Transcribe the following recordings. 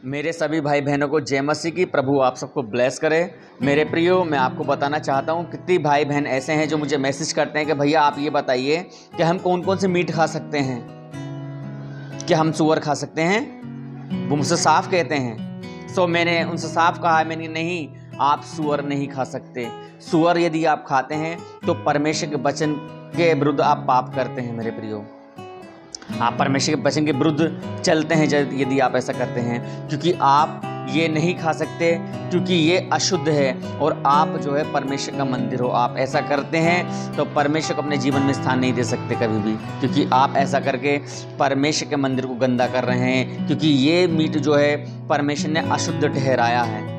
मेरे सभी भाई बहनों को जय मसीह की। प्रभु आप सबको ब्लेस करे। मेरे प्रियो, मैं आपको बताना चाहता हूँ कितनी भाई बहन ऐसे हैं जो मुझे मैसेज करते हैं कि भैया आप ये बताइए कि हम कौन कौन से मीट खा सकते हैं, क्या हम सूअर खा सकते हैं। वो मुझसे साफ कहते हैं। सो मैंने उनसे साफ कहा है, मैंने नहीं, आप सूअर नहीं खा सकते। सूअर यदि आप खाते हैं तो परमेश्वर के वचन के विरुद्ध आप पाप करते हैं। मेरे प्रियो, आप परमेश्वर के वचन के विरुद्ध चलते हैं यदि आप ऐसा करते हैं, क्योंकि आप ये नहीं खा सकते, क्योंकि ये अशुद्ध है और आप जो है परमेश्वर का मंदिर हो। आप ऐसा करते हैं तो परमेश्वर को अपने जीवन में स्थान नहीं दे सकते कभी भी, क्योंकि आप ऐसा करके परमेश्वर के मंदिर को गंदा कर रहे हैं, क्योंकि ये मीट जो है परमेश्वर ने अशुद्ध ठहराया है।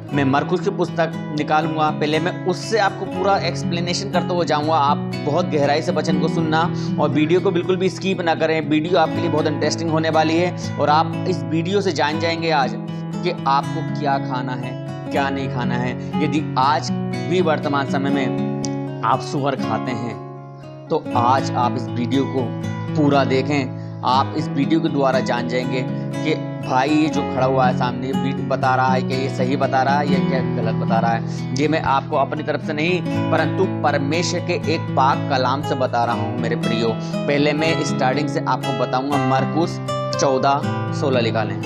मैं मरकुस की पुस्तक निकालूंगा, पहले मैं उससे आपको पूरा एक्सप्लेनेशन करते हुए जाऊंगा। आप बहुत गहराई से वचन को सुनना और वीडियो को बिल्कुल भी स्किप ना करें। वीडियो आपके लिए बहुत इंटरेस्टिंग होने वाली है और आप इस वीडियो से जान जाएंगे आज कि आपको क्या खाना है, क्या नहीं खाना है। यदि आज भी वर्तमान समय में आप सूअर खाते हैं तो आज आप इस वीडियो को पूरा देखें। आप इस वीडियो के द्वारा जान जाएंगे कि भाई ये जो खड़ा हुआ है सामने, ये बता रहा है कि ये सही बता रहा है या क्या गलत बता रहा है। ये मैं आपको अपनी तरफ से नहीं, परंतु परमेश्वर के एक पाक कलाम से बता रहा हूँ। मेरे प्रियो, पहले मैं स्टार्टिंग से आपको बताऊंगा। मरकुस 14:16 लिखा लें,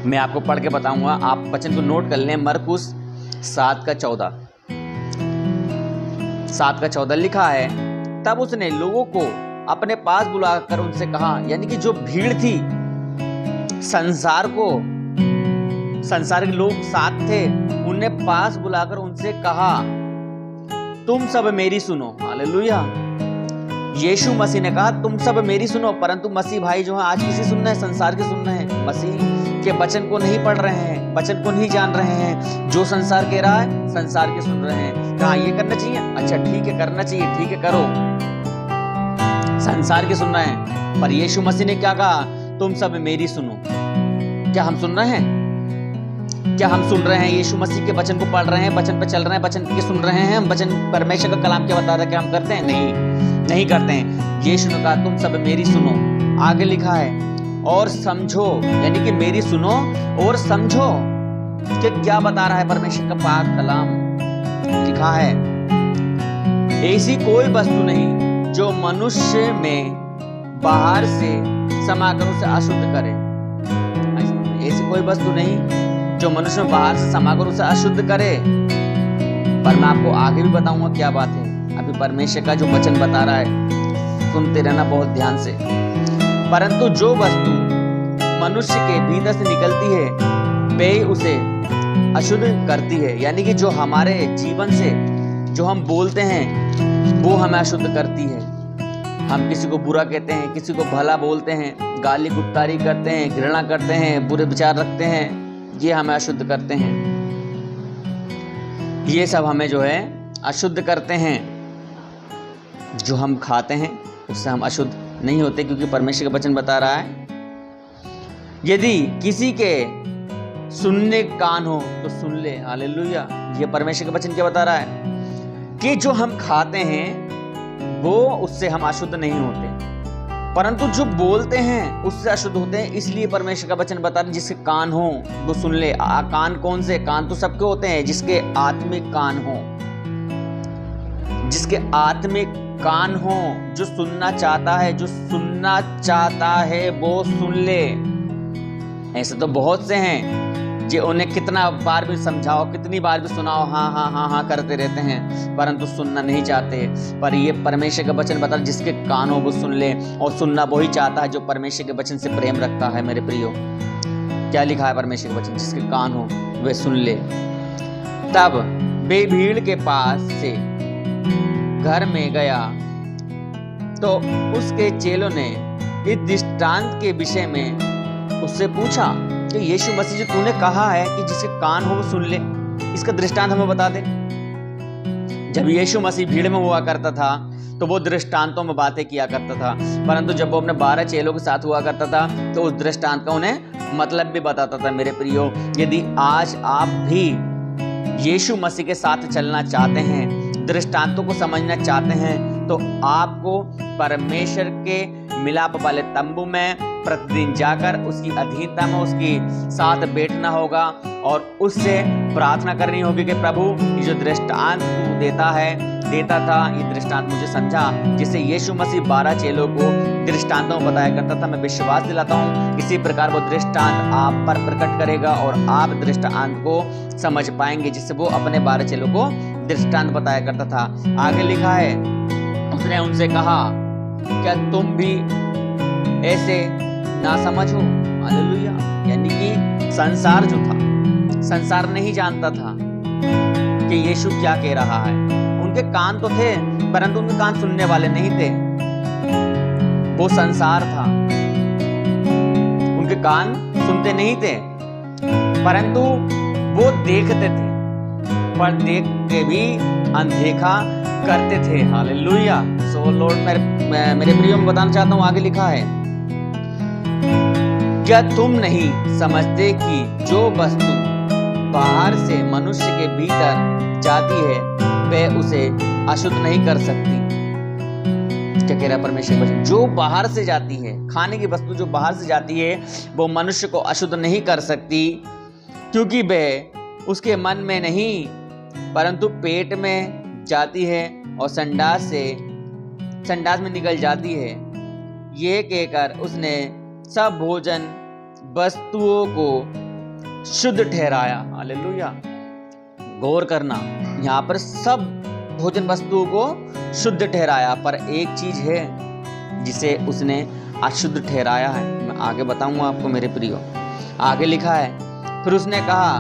मैं आपको पढ़ के बताऊंगा। आप वचन को नोट कर लें। मरकुस 7:14 लिखा है, तब उसने लोगों को अपने पास बुलाकर उनसे कहा, यानी कि जो भीड़ थी, संसार के लोग साथ थे, उन्हें पास बुलाकर उनसे कहा, तुम सब मेरी सुनो। हालेलुया। यीशु मसीह ने कहा तुम सब मेरी सुनो, परंतु मसीह भाई जो है आज किसी सुनना है, संसार के सुनना है। मसीह के वचन को नहीं पढ़ रहे हैं, वचन को नहीं जान रहे हैं। जो संसार कह रहा है, संसार के सुन रहे हैं। कहा ये करना चाहिए, अच्छा ठीक है करना चाहिए, ठीक है करो। संसार के सुन रहे हैं, पर यीशु मसीह ने क्या कहा, तुम सब मेरी सुनो। क्या हम सुन रहे हैं? क्या हम सुन रहे हैं? यीशु मसीह के वचन को पढ़ रहे हैं, वचन पर चल रहे हैं, वचन के सुन रहे हैं हम? वचन परमेश्वर का कलाम क्या बता रहा है, क्या हम करते हैं? नहीं करते हैं। यीशु ने कहा तुम सब मेरी सुनो। आगे लिखा है और समझो, यानी कि मेरी सुनो और समझो कि क्या बता रहा है परमेश्वर का पाक कलाम। लिखा है, ऐसी कोई वस्तु नहीं जो मनुष्य में बाहर से समाकर उसे अशुद्ध करे। ऐसी कोई वस्तु नहीं जो मनुष्य में बाहर से समाकर उसे अशुद्ध करे। पर मैं आपको आगे भी बताऊंगा क्या बात है। अभी परमेश्वर का जो वचन बता रहा है, सुनते रहना बहुत ध्यान से। परंतु जो वस्तु मनुष्य के भीतर से निकलती है वे उसे अशुद्ध करती है, यानी कि जो हमारे जीवन से जो हम बोलते हैं वो हमें अशुद्ध करती है। हम किसी को बुरा कहते हैं, किसी को भला बोलते हैं, गाली गुप्तारी करते हैं, घृणा करते हैं, बुरे विचार रखते हैं, ये हमें अशुद्ध करते हैं। ये सब हमें जो है अशुद्ध करते हैं। जो हम खाते हैं उससे हम अशुद्ध नहीं होते, क्योंकि परमेश्वर का वचन बता रहा है, यदि किसी के सुनने कान हो तो सुन ले। हालेलुया। ये परमेश्वर का वचन क्या बता रहा है कि जो हम खाते हैं वो उससे हम अशुद्ध नहीं होते, परंतु जो बोलते हैं उससे अशुद्ध होते हैं। इसलिए परमेश्वर का वचन बता रहा है, जिसके कान हो वो सुन ले। कान कौन से? कान तो सबके होते हैं, जिसके आत्मिक कान हो, जिसके आत्मिक कान हो, जो सुनना चाहता है, जो सुनना चाहता है वो सुन ले। ऐसे तो बहुत से हैं जो उन्हें कितना बार भी समझाओ, कितनी बार भी सुनाओ, हाँ करते रहते हैं, परंतु सुनना नहीं चाहते। पर ये परमेश्वर का वचन बता, जिसके कान हो वो सुन ले। और सुनना वही चाहता है जो परमेश्वर के वचन से प्रेम रखता है। मेरे प्रियो, क्या लिखा है परमेश्वर के वचन, जिसके कान हो वे सुन ले। तब वे भीड़ के पास से घर में गया तो उसके चेलों ने इस दृष्टांत के विषय में उससे पूछा कि यीशु मसीह जो तूने कहा है कि जिसके कान हो वो सुन ले, इसका दृष्टांत हमें बता दे। जब यीशु मसीह भीड़ में हुआ करता था तो वो दृष्टांतों में बातें किया करता था, परंतु जब वो अपने 12 चेलों के साथ हुआ करता था तो उस दृष्टांत का उन्हें मतलब भी बताता था। मेरे प्रियो, यदि आज आप भी यीशु मसीह के साथ चलना चाहते हैं, दृष्टांतों को समझना चाहते हैं, तो आपको परमेश्वर के मिलाप वाले तंबू में प्रतिदिन जाकर उसकी अधीनता में उसकी साथ बैठना होगा और उससे प्रार्थना करनी होगी कि प्रभु ये जो दृष्टांत तू देता था, ये दृष्टांत मुझे समझा, जिससे यीशु मसीह 12 चेलों को दृष्टांतों बताया करता था। मैं विश्वास दिलाता हूँ इसी प्रकार वो दृष्टांत आप पर प्रकट करेगा और आप दृष्टांत को समझ पाएंगे, जिससे वो अपने 12 चेलों को दृष्टांत बताया करता था। आगे लिखा है, उसने उनसे कहा, क्या तुम भी ऐसे ना समझो? हालेलुया। यानी कि संसार जो था, संसार नहीं जानता था कि यीशु क्या कह रहा है। उनके कान तो थे परंतु उनके कान सुनने वाले नहीं थे। वो संसार था, उनके कान सुनते नहीं थे परंतु वो देखते थे, पर देख के भी अनदेखा करते थे। हालेलुया। सो लॉर्ड, मेरे प्रियो में बताना चाहता हूं, आगे लिखा है, क्या तुम नहीं समझते कि जो वस्तु बाहर से मनुष्य के भीतर जाती है वह उसे अशुद्ध नहीं कर सकती? क्या कह रहा है परमेश्वर वचन? जो बाहर से जाती है, खाने की वस्तु जो बाहर से जाती है वो मनुष्य को अशुद्ध नहीं कर सकती, क्योंकि वह उसके मन में नहीं परंतु पेट में जाती है और संडास में निकल जाती है। ये कहकर उसने सब भोजन वस्तुओं को शुद्ध ठहराया। हालेलुया। गौर करना, यहाँ पर सब भोजन वस्तुओं को शुद्ध ठहराया, पर एक चीज है जिसे उसने अशुद्ध ठहराया है। मैं आगे बताऊंगा आपको मेरे प्रियो। आगे लिखा है, फिर उसने कहा,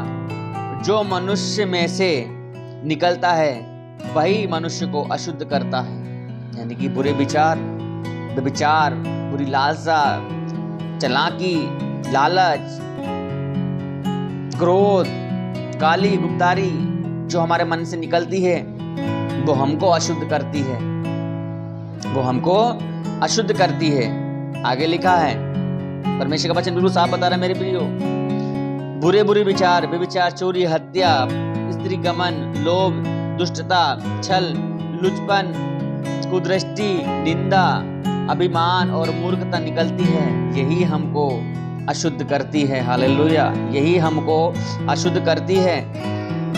जो मनुष्य में से निकलता है वही मनुष्य को अशुद्ध करता है। यानी कि बुरे विचार, व्यभिचार, बुरी लालसा, चालाकी, लालच, क्रोध, काली गुप्तारी जो हमारे मन से निकलती है वो हमको अशुद्ध करती है, वो हमको अशुद्ध करती है। आगे लिखा है, परमेश्वर का वचन बिल्कुल साफ बता रहा है मेरे प्रियो, बुरे विचार, व्यभिचार, चोरी, हत्या, स्त्री गमन, लोभ, दुष्टता, छल, लुचपन, कुदृष्टि, निंदा, अभिमान और मूर्खता निकलती है। यही हमको अशुद्ध करती है। हालेलुया। यही हमको अशुद्ध करती है।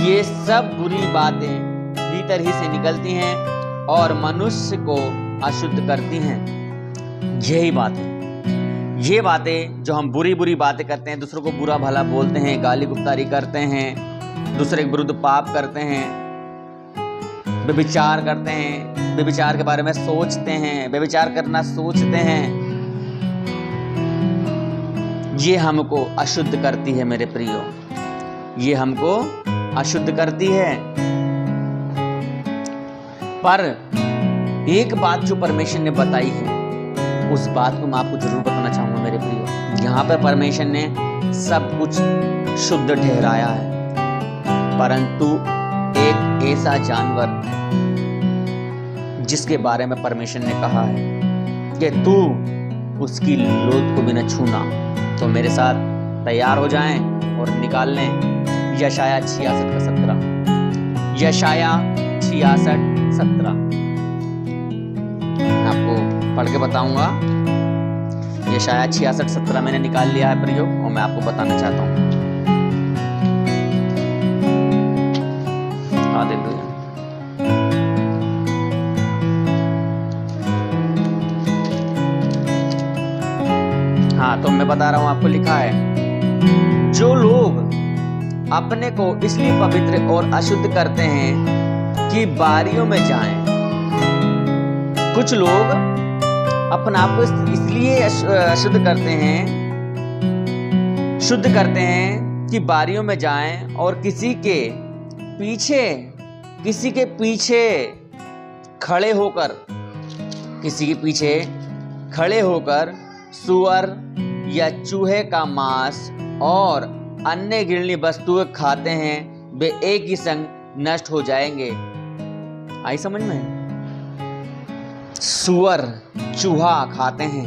ये सब बुरी बातें भीतर ही से निकलती हैं और मनुष्य को अशुद्ध करती हैं। यही बातें, ये बातें जो हम बुरी बातें करते हैं, दूसरों को बुरा भला बोलते हैं, गाली गुप्तारी करते हैं, दूसरे के विरुद्ध पाप करते हैं, व्यभिचार करते हैं, व्यभिचार के बारे में सोचते हैं, व्यभिचार करना सोचते हैं, ये हमको अशुद्ध करती है मेरे प्रियो, ये हमको अशुद्ध करती है। पर एक बात जो परमेश्वर ने बताई है, उस बात को मैं आपको जरूर बताना चाहूंगा मेरे प्रियो। यहाँ पर परमेश्वर ने सब कुछ शुद्ध ठहराया है, परंतु एक ऐसा जानवर जिसके बारे में परमेश्वर ने कहा है कि तू उसकी लोथ को भी न छूना। तो मेरे साथ तैयार हो जाएं और निकाल लें यशाया 66:17। यशाया 66:17 आपको पढ़ के बताऊंगा। यशाया 66:17 मैंने निकाल लिया है प्रियो, और मैं आपको बताना चाहता हूं। हालेलुया। हाँ, तो मैं बता रहा हूं आपको, लिखा है, जो लोग अपने को इसलिए पवित्र और अशुद्ध करते हैं कि बारियों में जाएं। कुछ लोग अपने आप को इसलिए अशुद्ध करते हैं, शुद्ध करते हैं कि बारियों में जाएं और किसी के पीछे खड़े होकर सूअर या चूहे का मांस और अन्य घृणित वस्तुएं खाते हैं, वे एक ही संग नष्ट हो जाएंगे। आई समझ में? सूअर चूहा खाते हैं,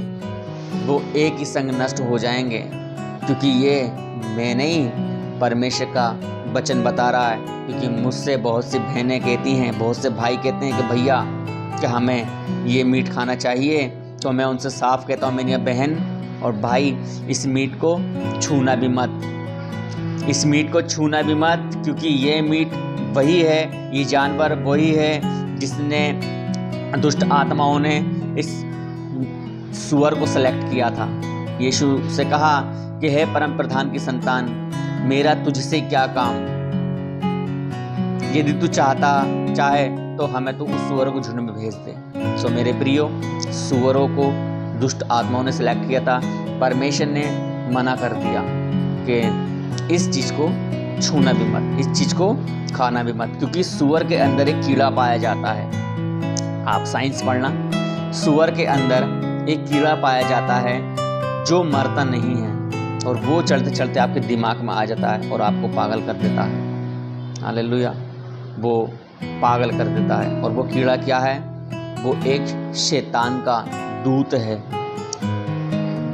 वो एक ही संग नष्ट हो जाएंगे, क्योंकि ये मैं नहीं, परमेश्वर का वचन बता रहा है। क्योंकि मुझसे बहुत सी बहनें कहती हैं, बहुत से भाई कहते हैं कि भैया कि हमें ये मीट खाना चाहिए, तो मैं उनसे साफ कहता हूँ, मेरी बहन और भाई इस मीट को छूना भी मत, इस मीट को छूना भी मत, क्योंकि ये मीट वही है, ये जानवर वही है जिसने दुष्ट आत्माओं ने इस सूअर को सेलेक्ट किया था। यीशु से कहा कि हे परम प्रधान की संतान, मेरा तुझसे क्या काम, यदि तू चाहे तो हमें तो उस सूअरों को झुंड में भेज दे। सो मेरे प्रियो, सूअरों को दुष्ट आत्माओं ने सेलेक्ट किया था, परमेश्वर ने मना कर दिया कि इस चीज़ को छूना भी मत, इस चीज़ को खाना भी मत, क्योंकि सूअर के अंदर एक कीड़ा पाया जाता है। आप साइंस पढ़ना, सूअर के अंदर एक कीड़ा पाया जाता है जो मरता नहीं है, और वो चलते चलते आपके दिमाग में आ जाता है और आपको पागल कर देता है। हालेलुया, वो पागल कर देता है। और वो कीड़ा क्या है? वो एक शैतान का दूत है,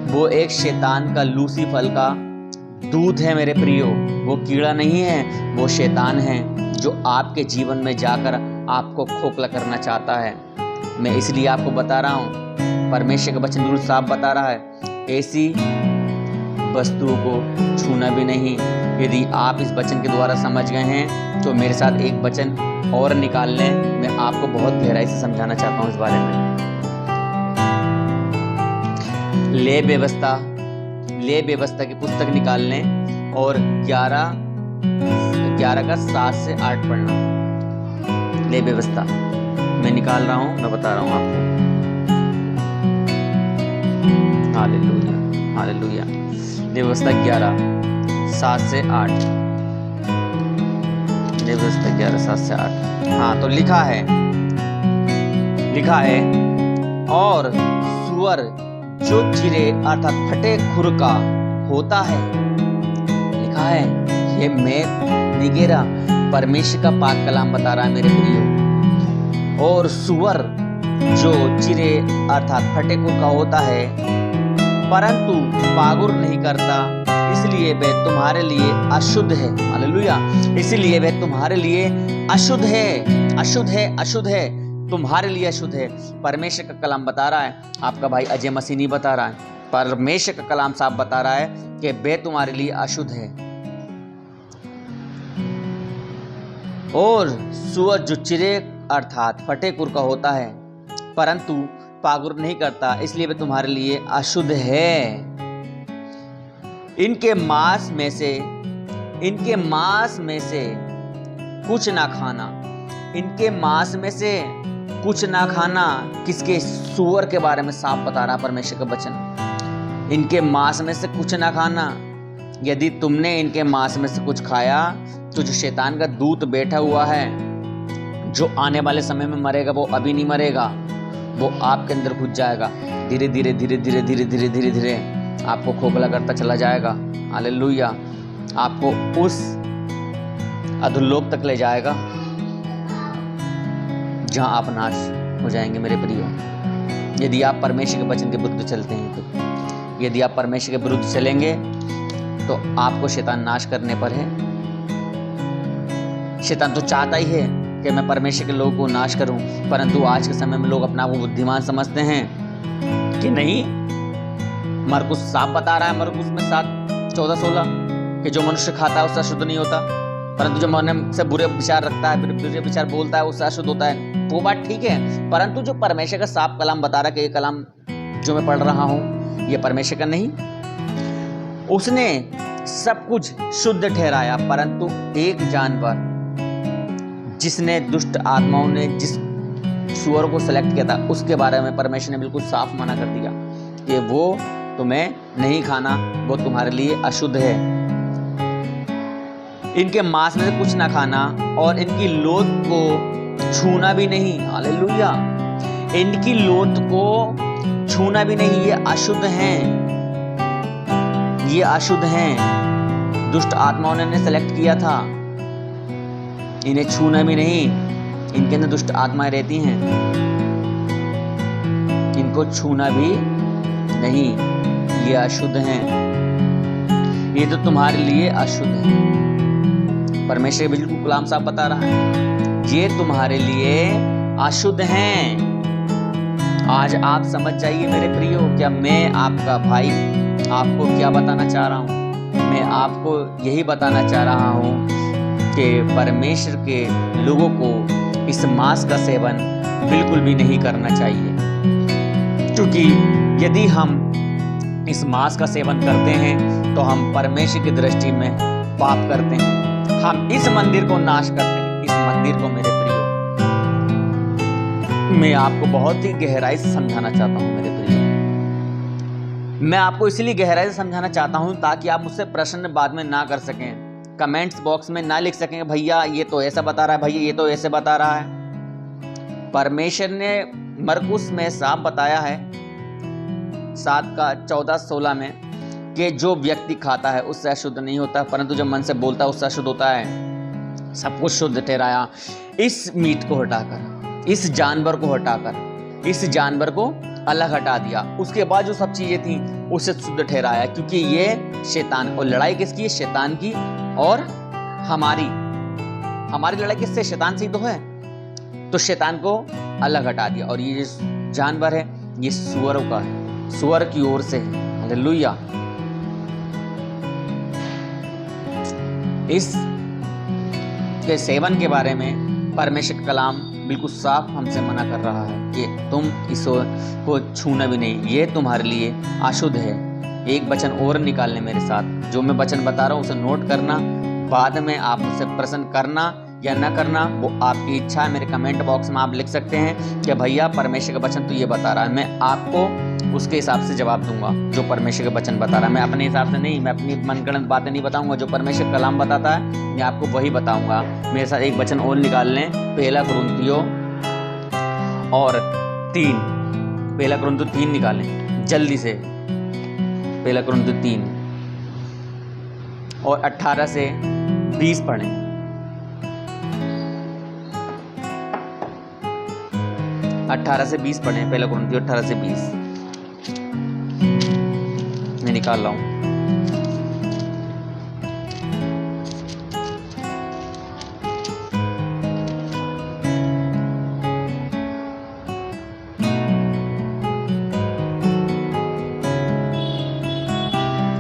वो एक शैतान का, लूसीफर का दूत है मेरे प्रियो। वो कीड़ा नहीं है, वो शैतान है जो आपके जीवन में जाकर आपको खोखला करना चाहता है। मैं इसलिए आपको बता रहा हूँ, परमेश्वर का वचन बिल्कुल साफ बता रहा है, ऐसी वस्तुओं को छूना भी नहीं। यदि आप इस वचन के द्वारा समझ गए हैं तो मेरे साथ एक वचन और निकाल लें, मैं आपको बहुत गहराई से समझाना चाहता हूँ इस बारे में। ले व्यवस्था की पुस्तक निकाल लें और 11 का 7 से 8 पढ़ना। ले व्यवस्था मैं निकाल रहा हूँ, मैं बता रहा हूँ आपको। Hallelujah, hallelujah. ले व्यवस्था 11 7 से 8, ले व्यवस्था 11 7 से 8। हाँ, तो लिखा है और सूअर जो चिरे अर्थात फटे खुर का होता है, लिखा है, ये मैं निगेरा, परमेश्वर का पाक कलाम बता रहा है मेरे प्रियो। और सूअर जो चिरे अर्थात फटे खुर का होता है परंतु पागुर नहीं करता, इसलिए वह तुम्हारे लिए अशुद्ध है। हालेलुया, इसलिए वह तुम्हारे लिए अशुद्ध है, अशुद्ध है, अशुद्ध है, तुम्हारे लिए अशुद्ध है। परमेश्वर का कलाम बता रहा है, आपका भाई अजय मसीह नहीं बता रहा है, परमेश्वर का कलाम साफ बता रहा है कि वह तुम्हारे लिए अशुद्ध है। और सूअर जो चिरे अर्थात फटे खुर का होता है परंतु पागुर नहीं करता, इसलिए वह तुम्हारे लिए अशुद्ध है। इनके मांस में से कुछ ना खाना, इनके मांस में से कुछ ना खाना। किसके? सूअर के बारे में साफ बता रहा परमेश्वर का वचन। इनके मांस में से कुछ ना खाना। यदि तुमने इनके मांस में से कुछ खाया तो जो शैतान का दूत बैठा हुआ है, जो आने वाले समय में मरेगा, वो अभी नहीं मरेगा, वो आपके अंदर घुस जाएगा। धीरे धीरे धीरे धीरे धीरे धीरे धीरे धीरे आपको खोखला करता चला जाएगा। हालेलुया, आपको उस अधोलोक तक ले जाएगा जहां आप नाश हो जाएंगे मेरे प्रियो। यदि आप परमेश्वर के वचन के विरुद्ध चलते हैं तो, यदि आप परमेश्वर के विरुद्ध चलेंगे तो आपको शैतान नाश करने पर है। शैतान तो चाहता ही है कि मैं परमेश्वर के लोगों को नाश करूं, परंतु आज के समय में लोग अपना को बुद्धिमान समझते हैं कि नहीं। मरकुस साफ बता रहा है, मरकुस में 7:14-16 कि जो मनुष्य खाता है उससे अशुद्ध नहीं होता, परंतु जो मन से बुरे विचार रखता है, बुरे विचार बोलता है, उससे अशुद्ध होता है। वो बात ठीक है, परंतु जो परमेश्वर का साफ कलाम बता रहा है कि ये कलाम जो मैं पढ़ रहा हूँ ये परमेश्वर का नहीं, उसने सब कुछ शुद्ध ठहराया, परंतु एक जानवर जिसने दुष्ट आत्माओं ने जिस सूअर को सेलेक्ट किया था उसके बारे में परमेश्वर ने बिल्कुल साफ मना कर दिया कि वो तुम्हें नहीं खाना, वो तुम्हारे लिए अशुद्ध है। इनके मांस में से कुछ ना खाना और इनकी लोथ को छूना भी नहीं। हालेलुया, इनकी लोथ को छूना भी नहीं, ये अशुद्ध हैं, ये अशुद्ध हैं। दुष्ट आत्माओं ने इन्हें सेलेक्ट किया था, इन्हें छूना भी नहीं। इनके अंदर दुष्ट आत्माएं रहती हैं, इनको छूना भी नहीं, ये अशुद्ध हैं, ये तो तुम्हारे लिए अशुद्ध है। परमेश्वर बिल्कुल कलाम साहब बता रहा है, ये तुम्हारे लिए अशुद्ध हैं, आज आप समझ जाइए मेरे प्रियो, क्या मैं आपका भाई आपको क्या बताना चाह रहा हूँ। मैं आपको यही बताना चाह रहा हूँ कि परमेश्वर के लोगों को इस मांस का सेवन बिल्कुल भी नहीं करना चाहिए, क्योंकि यदि हम इस मांस का सेवन करते हैं तो हम परमेश्वर की दृष्टि में पाप करते हैं। हम इस मंदिर को नाश करते हैं। इस मंदिर को मेरे प्रियो मैं आपको बहुत ही गहराई से समझाना चाहता हूं मेरे प्रियो। मैं आपको इसलिए गहराई से समझाना चाहता हूं ताकि आप मुझसे प्रश्न बाद में ना कर सकें, कमेंट्स बॉक्स में ना लिख सकें भैया ये तो ऐसा बता रहा है, भैया ये तो ऐसे बता रहा है। परमेश्वर ने मरकुस में साफ बताया है 7:14-16 में कि जो व्यक्ति खाता है उससे अशुद्ध नहीं होता, परंतु जब मन से बोलता है उससे अशुद्ध होता है। सब कुछ शुद्ध ठहराया इस मीट को हटाकर, इस जानवर को हटाकर, इस जानवर को अलग हटा दिया। उसके बाद जो सब चीजें थी उसे शुद्ध ठहराया, क्योंकि ये शैतान, और लड़ाई किसकी है? शैतान की और हमारी लड़ाई किससे? शैतान से ही तो है। तो शैतान को अलग हटा दिया, और ये जानवर है ये सुअरों का है, सुअर की ओर से है। हालेलुया। इस के सेवन के बारे में परमेश्वर का कलाम बिल्कुल साफ हमसे मना कर रहा है कि तुम इसको छूना भी नहीं, ये तुम्हारे लिए अशुद्ध है। एक वचन और निकालने मेरे साथ, जो मैं वचन बता रहा हूँ उसे नोट करना, बाद में आप मुझसे प्रश्न करना या न करना वो आपकी इच्छा है। मेरे कमेंट बॉक्स में आप लिख सकते हैं कि भैया परमेश्वर का वचन तो ये बता रहा है, मैं आपको उसके हिसाब से जवाब दूंगा जो परमेश्वर का वचन बता रहा है। मैं अपने हिसाब से नहीं, मैं अपनी मनगढ़ंत बातें नहीं बताऊंगा। जो परमेश्वर का कलाम बताता है मैं आपको वही बताऊंगा। मेरे साथ एक वचन और निकाल लें, 1 कुरिन्थियों 3 निकालें जल्दी से। 1 कुरिन्थियों 3 और 18 से 20 पढ़ें। 18 से 20 पढ़ें। 1 कुरिन्थियों 18 से 20 मैं निकाल रहा हूं।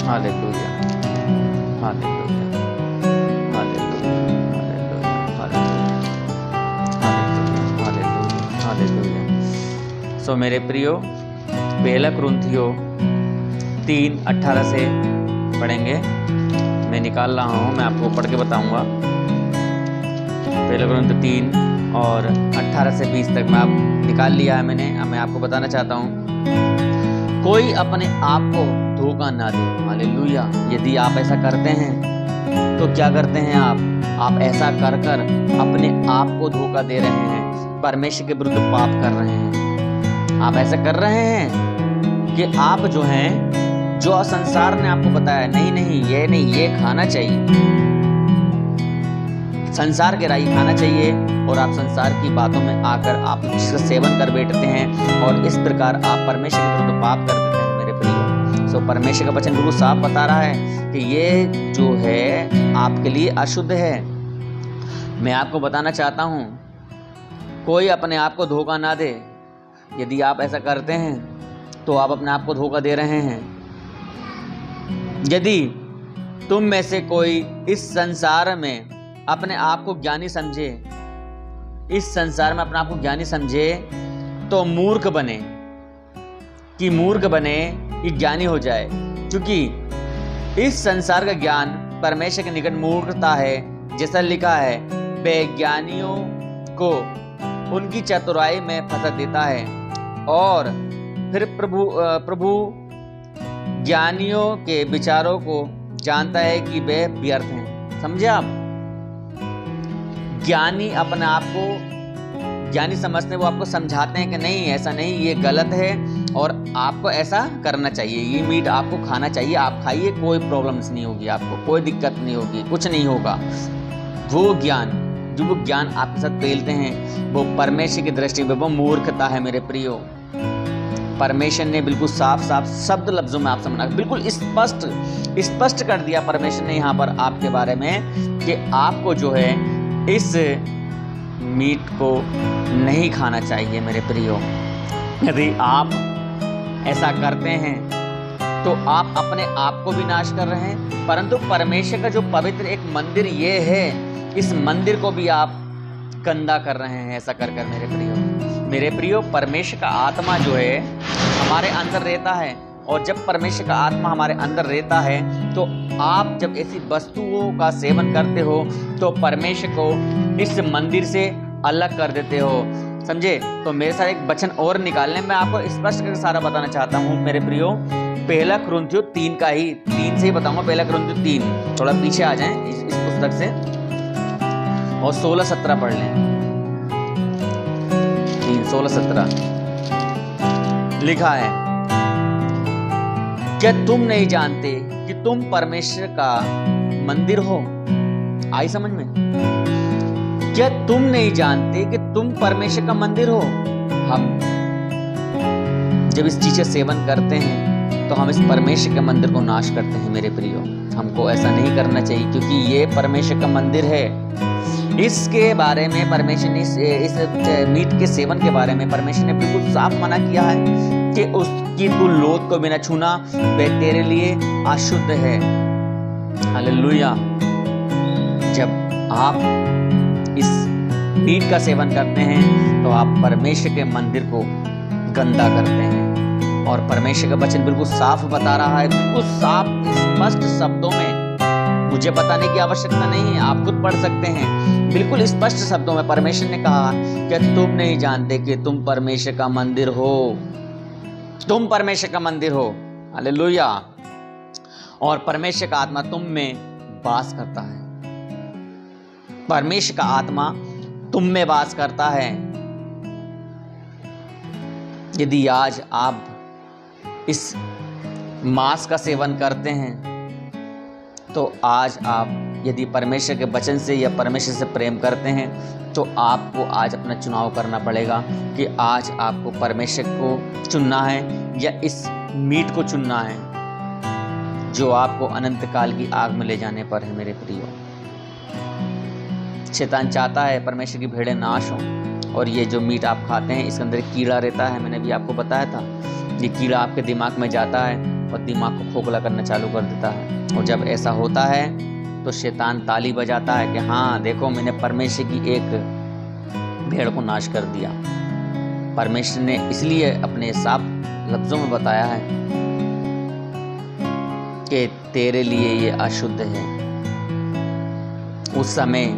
Hallelujah, hallelujah, hallelujah, hallelujah, hallelujah. So मेरे प्रियो 1 कुरिन्थियों 3:18 से पढ़ेंगे। मैं निकाल रहा हूँ, मैं आपको पढ़ के बताऊंगा। 1 कुरिन्थियों 3 और 18 से 20 तक मैं आप निकाल लिया है मैंने। अब मैं आपको बताना चाहता हूँ, कोई अपने आप को धोखा ना दे। हालेलुया। यदि आप ऐसा करते हैं तो क्या करते हैं आप ऐसा कर कर अपने आप को धोखा दे रहे हैं, परमेश्वर के विरुद्ध पाप कर रहे हैं। आप ऐसा कर रहे हैं कि आप जो हैं, जो संसार ने आपको बताया नहीं ये खाना चाहिए, संसार के राही खाना चाहिए, और आप संसार की बातों में आकर आप इसका सेवन कर बैठते हैं, और इस प्रकार आप परमेश्वर के विरुद्ध पाप कर देते हैं मेरे प्रियो। सो परमेश्वर का वचन बिल्कुल साफ बता रहा है कि ये जो है आपके लिए अशुद्ध है। मैं आपको बताना चाहता हूँ, कोई अपने आप को धोखा ना दे। यदि आप ऐसा करते हैं तो आप अपने आप को धोखा दे रहे हैं। यदि तुम में से कोई इस संसार में अपने आप को ज्ञानी समझे, इस संसार में अपने आप को ज्ञानी समझे, तो मूर्ख बने कि ज्ञानी हो जाए, क्योंकि इस संसार का ज्ञान परमेश्वर के निकट मूर्खता है। जैसा लिखा है, वैज्ञानियों को उनकी चतुराई में फंसा देता है, और फिर प्रभु ज्ञानियों के विचारों को जानता है कि वे व्यर्थ हैं। समझे आप? ज्ञानी अपने आप को ज्ञानी समझते हैं, वो आपको समझाते हैं कि नहीं ऐसा नहीं, ये गलत है और आपको ऐसा करना चाहिए, ये मीट आपको खाना चाहिए, आप खाइए, कोई प्रॉब्लम्स नहीं होगी, आपको कोई दिक्कत नहीं होगी, कुछ नहीं होगा। वो ज्ञान जो वो ज्ञान आपके साथ पेलते हैं वो परमेश्वर की दृष्टि में वो मूर्खता है मेरे प्रियो। परमेश्वर ने बिल्कुल साफ शब्द लफ्जों में आपसे मना, बिल्कुल स्पष्ट कर दिया परमेश्वर ने यहाँ पर आपके बारे में कि आपको जो है इस मीट को नहीं खाना चाहिए मेरे प्रियो। यदि आप ऐसा करते हैं तो आप अपने आप को भी नाश कर रहे हैं, परंतु परमेश्वर का जो पवित्र एक मंदिर ये है, इस मंदिर को भी आप गंदा कर रहे हैं ऐसा कर कर। मेरे प्रियो, परमेश्वर का आत्मा जो है हमारे अंदर रहता है, और जब परमेश्वर का आत्मा हमारे अंदर रहता है तो आप जब ऐसी वस्तुओं का सेवन करते हो तो परमेश्वर को इस मंदिर से अलग कर देते हो, समझे। तो मेरे साथ एक वचन और निकालने मैं आपको स्पष्ट करके सारा बताना चाहता हूँ मेरे प्रियो। पहला कुरिन्थियों 3 का ही 3 से ही बताऊंगा। पहला कुरिन्थियों 3, थोड़ा पीछे आ जाएं इस पुस्तक से और 16-17 पढ़ लें। 3:16-17 लिखा है, क्या तुम नहीं जानते कि तुम परमेश्वर का मंदिर हो? आई समझ में? क्या तुम नहीं जानते कि तुम परमेश्वर का मंदिर हो? हम जब इस चीज का सेवन करते हैं तो हम इस परमेश्वर के मंदिर को नाश करते हैं मेरे प्रियो। हमको ऐसा नहीं करना चाहिए, क्योंकि ये परमेश्वर का मंदिर है। इसके बारे में परमेश्वर ने इस मीट के सेवन के बारे में परमेश्वर ने बिल्कुल साफ मना किया है कि उसकी तू लोथ को बिना छूना, वह तेरे लिए अशुद्ध है। हालेलुया। जब आप इस मीट का सेवन करते हैं तो आप परमेश्वर के मंदिर को गंदा करते हैं, और परमेश्वर का वचन बिल्कुल साफ बता रहा है, बिल्कुल साफ स्पष्ट शब्दों में। मुझे बताने की आवश्यकता नहीं है, आप खुद पढ़ सकते हैं। बिल्कुल स्पष्ट शब्दों में परमेश्वर ने कहा कि तुम नहीं जानते कि तुम परमेश्वर का मंदिर हो, तुम परमेश्वर का मंदिर हो। हालेलुया। और परमेश्वर का आत्मा तुम में वास करता है। परमेश्वर का आत्मा तुम में वास करता है। यदि आज आप इस मांस का सेवन करते हैं तो आज आप यदि परमेश्वर के वचन से या परमेश्वर से प्रेम करते हैं तो आपको आज अपना चुनाव करना पड़ेगा कि आज आपको परमेश्वर को चुनना है या इस मीट को चुनना है जो आपको अनंत काल की आग में ले जाने पर है मेरे प्रियो। शैतान चाहता है परमेश्वर की भेड़ें नाश हों, और ये जो मीट आप खाते हैं इसके अंदर कीड़ा रहता है। मैंने भी आपको बताया था, ये कीड़ा आपके दिमाग में जाता है और दिमाग को खोखला करना चालू कर देता है। और जब ऐसा होता है तो शैतान ताली बजाता है कि हाँ देखो, मैंने परमेश्वर की एक भेड़ को नाश कर दिया। परमेश्वर ने इसलिए अपने साफ लफ्जों में बताया है कि तेरे लिए ये अशुद्ध है। उस समय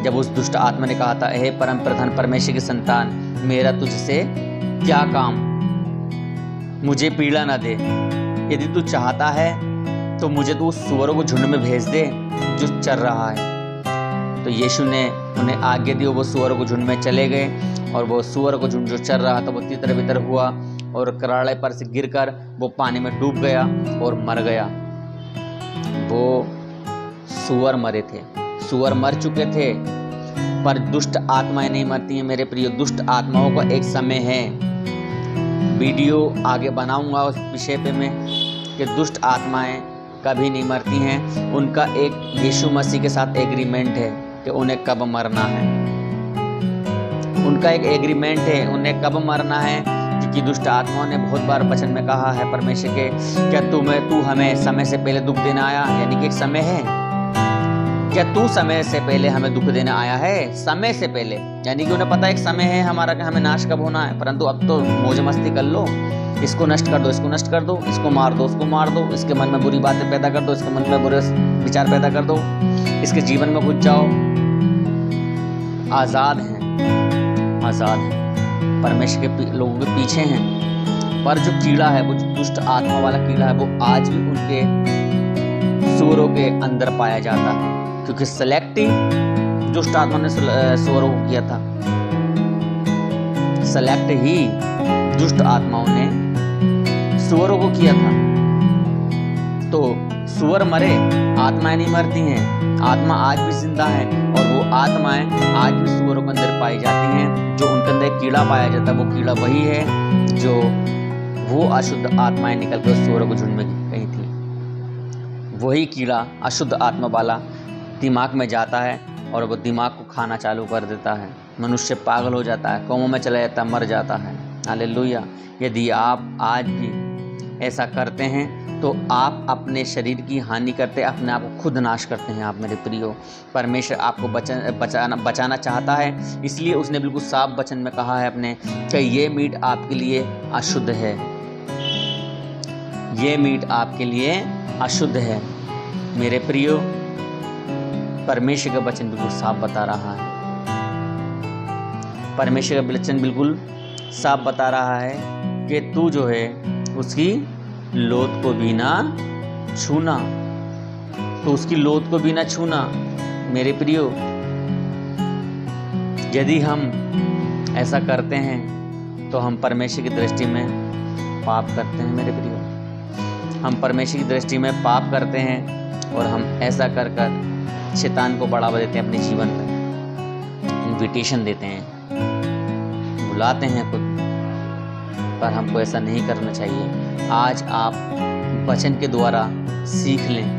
जब उस दुष्ट आत्मा ने कहा था, हे परम प्रधान परमेश्वर की संतान, मेरा तुझसे क्या काम, मुझे पीड़ा न दे। यदि तू चाहता है तो मुझे तू उस सुअरों को झुंड में भेज दे जो चर रहा है। तो यीशु ने उन्हें आज्ञा दी, वो सुअरों को झुंड में चले गए, और वो सुअर को झुंड जो चर रहा था वो तितर बितर हुआ और कराड़े पर से गिरकर वो पानी में डूब गया और मर गया। वो सुअर मरे थे, सुअर मर चुके थे, पर दुष्ट आत्माएं नहीं मरती हैं मेरे प्रिय। दुष्ट आत्माओं का एक समय है, वीडियो आगे बनाऊंगा उस विषय पे मैं, कि दुष्ट आत्माएं कभी नहीं मरती हैं। उनका एक यीशु मसीह के साथ एग्रीमेंट है कि उन्हें कब मरना है। उनका एक एग्रीमेंट है उन्हें कब मरना है, क्योंकि दुष्ट आत्माओं ने बहुत बार वचन में कहा है परमेश्वर के, क्या तू हमें समय से पहले दुख देना आया? यानी कि एक समय है, क्या तू समय से पहले हमें दुख देने आया है? समय से पहले, यानी कि उन्हें पता एक समय है हमारा कि हमें नाश कब होना है, परंतु अब तो मौज मस्ती कर लो, इसको नष्ट कर दो, इसको नष्ट कर दो, इसको मार दो, उसको मार दो, इसके मन में बुरी बातें पैदा कर दो, इसके मन में बुरे विचार पैदा कर दो, इसके जीवन में घुस जाओ। आज़ाद हैं, आज़ाद हैं, परमेश्वर के लोगों के पीछे हैं। पर जो कीड़ा है, वो जो दुष्ट आत्मा वाला कीड़ा है, वो आज भी उनके सूरों के अंदर पाया जाता है, क्योंकि सेलेक्ट दुष्ट आत्मा ने सूरों को किया था। सेलेक्ट ही दुष्ट आत्माओं ने सूअरों को किया था। तो सूअर मरे, आत्माएं नहीं मरती हैं। आत्मा आज भी जिंदा है, और वो आत्माएं आज भी सूअरों के अंदर पाई जाती हैं। जो उनके अंदर कीड़ा पाया जाता है, वो कीड़ा वही है जो वो अशुद्ध आत्माएं निकल कर सूअरों को झुंड में गई थी। वही कीड़ा अशुद्ध आत्मा वाला दिमाग में जाता है और वो दिमाग को खाना चालू कर देता है। मनुष्य पागल हो जाता है, कोमा में चला जाता है, मर जाता है। हालेलुया। यदि आप आज भी ऐसा करते हैं तो आप अपने शरीर की हानि करते, अपने आप को खुद नाश करते हैं आप मेरे प्रियो। परमेश्वर आपको बचाना चाहता है, इसलिए उसने बिल्कुल साफ वचन में कहा है अपने कि ये मीट आपके लिए अशुद्ध है, ये मीट आपके लिए अशुद्ध है। मेरे प्रियो, परमेश्वर का वचन बिल्कुल साफ बता रहा है, परमेश्वर का वचन बिल्कुल साफ बता रहा है कि तू जो है उसकी लोथ को भी ना छूना, तो उसकी लोथ को भी ना छूना। मेरे प्रियो, यदि हम ऐसा करते हैं तो हम परमेश्वर की दृष्टि में पाप करते हैं। मेरे प्रियो, हम परमेश्वर की दृष्टि में पाप करते हैं और हम ऐसा कर कर शैतान को बढ़ावा देते हैं अपने जीवन में, इन्विटेशन देते हैं, बुलाते हैं खुद, पर हमको ऐसा नहीं करना चाहिए। आज आप वचन के द्वारा सीख लें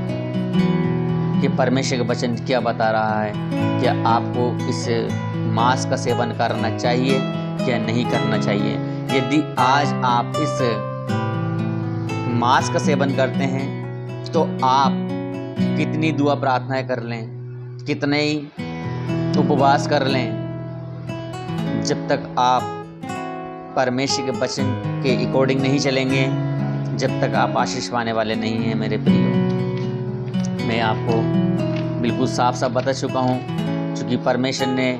कि परमेश्वर का वचन क्या बता रहा है, क्या आपको इस मांस का सेवन करना चाहिए क्या नहीं करना चाहिए। यदि आज आप इस मांस का सेवन करते हैं तो आप कितनी दुआ प्रार्थनाएं कर लें, कितने ही उपवास कर लें, जब तक आप परमेश्वर के वचन के अकॉर्डिंग नहीं चलेंगे, जब तक आप आशीष पाने वाले नहीं हैं। मेरे प्रियो, मैं आपको बिल्कुल साफ साफ बता चुका हूँ, क्योंकि परमेश्वर ने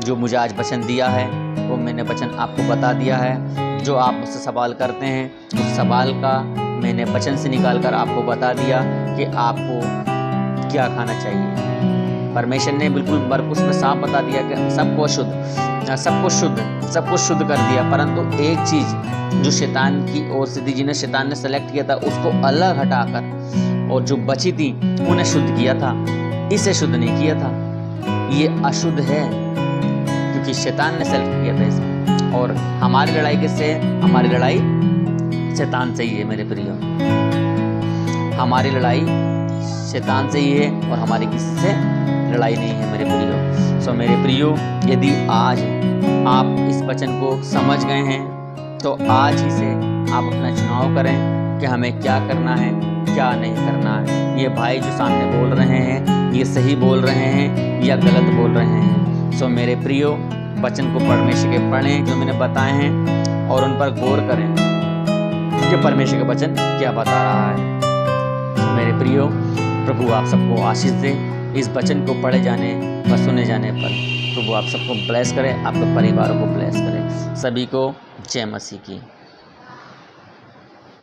जो मुझे आज वचन दिया है वो मैंने वचन आपको बता दिया है। जो आप मुझसे सवाल करते हैं उस सवाल का मैंने वचन से निकाल कर आपको बता दिया कि आपको क्या खाना चाहिए। परमेश्वर ने बिल्कुल मरकुस में साफ बता दिया कि सबको शुद्ध कर दिया, परंतु एक चीज़ जो शैतान की ओर से थी, जिन्हें शैतान ने सेलेक्ट किया था, उसको अलग हटाकर और जो बची थी उन्हें शुद्ध किया था, इसे शुद्ध नहीं किया था। ये अशुद्ध है क्योंकि शैतान ने सेलेक्ट किया था इसे। और हमारी लड़ाई किससे है? हमारी लड़ाई शैतान से ही है मेरे प्रियो, हमारी लड़ाई शैतान से ही है और हमारी किसी से लड़ाई नहीं है मेरे प्रियो। सो मेरे प्रियो, यदि आज आप इस वचन को समझ गए हैं तो आज ही से आप अपना चुनाव करें कि हमें क्या करना है क्या नहीं करना है। ये भाई जो सामने बोल रहे हैं ये सही बोल रहे हैं या गलत बोल रहे हैं। सो मेरे प्रियो, वचन को परमेश्वर के पढ़ें जो मैंने बताए हैं और उन पर गौर करें कि परमेश्वर का वचन क्या बता रहा है। सो मेरे प्रियो, प्रभु आप सबको आशीष दे। इस वचन को पढ़े जाने व सुने जाने पर प्रभु आप सबको ब्लेस करे, आपके परिवारों को ब्लेस करे। सभी को जय मसीह की।